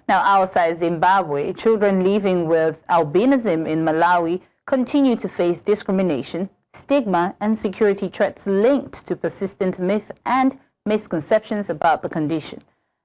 Now, outside Zimbabwe, children living with albinism in Malawi continue to face discrimination, stigma, and security threats linked to persistent myths and misconceptions about the condition.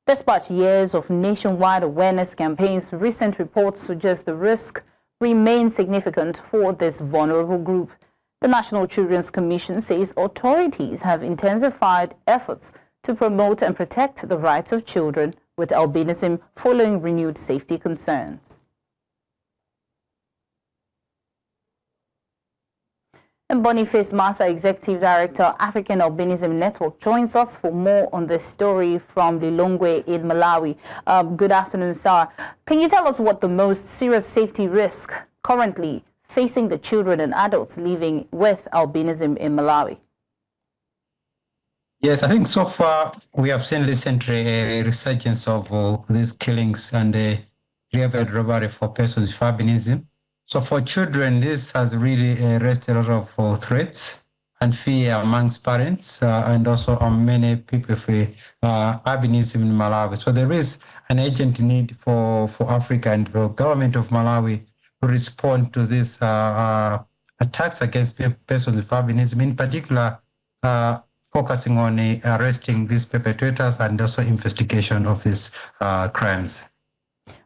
Despite years of nationwide awareness campaigns, recent reports suggest the risk remains significant for this vulnerable group. The National Children's Commission says authorities have intensified efforts to promote and protect the rights of children with albinism following renewed safety concerns. And Boniface Massah, Executive Director, African Albinism Network, joins us for more on this story from Lilongwe in Malawi. Good afternoon, sir. Can you tell us what the most serious safety risk currently facing the children and adults living with albinism in Malawi? Yes, I think so far we have seen recently a resurgence of these killings and revered robbery for persons with albinism. So for children, this has really raised a lot of threats and fear amongst parents and also on many people with albinism in Malawi. So there is an urgent need for Africa and the government of Malawi to respond to these attacks against persons with albinism, in particular focusing on arresting these perpetrators and also investigation of these crimes.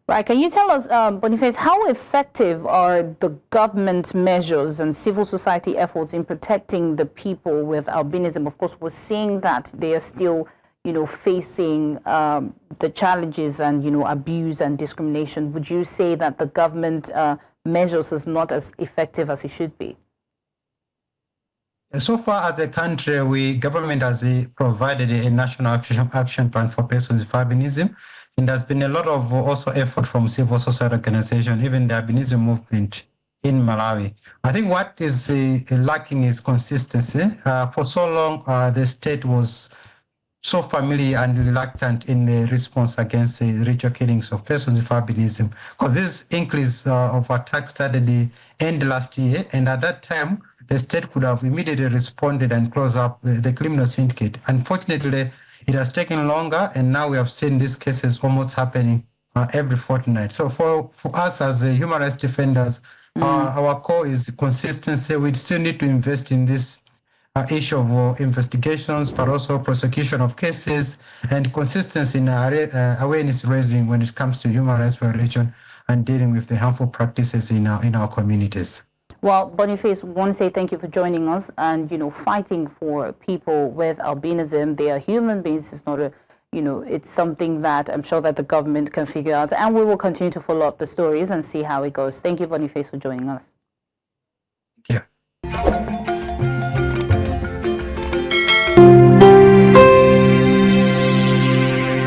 Right. Can you tell us, Boniface, how effective are the government measures and civil society efforts in protecting the people with albinism? Of course, we're seeing that they are still, facing the challenges and, abuse and discrimination. Would you say that the government measures is not as effective as it should be? So far as a country, government has provided a national action plan for persons with albinism. And there's been a lot of also effort from civil society organizations, even the albinism movement in Malawi. I think what is lacking is consistency. For so long, the state was so familiar and reluctant in the response against the ritual killings of persons with albinism, because this increase of attacks started the end last year, and at that time, the state could have immediately responded and closed up the criminal syndicate. Unfortunately, it has taken longer, and now we have seen these cases almost happening every fortnight. So for us as human rights defenders, our core is consistency. We still need to invest in this issue of investigations, but also prosecution of cases and consistency in awareness raising when it comes to human rights violation and dealing with the harmful practices in our communities. Well, Boniface, I want to say thank you for joining us and, fighting for people with albinism. They are human beings. It's not it's something that I'm sure that the government can figure out. And we will continue to follow up the stories and see how it goes. Thank you, Boniface, for joining us.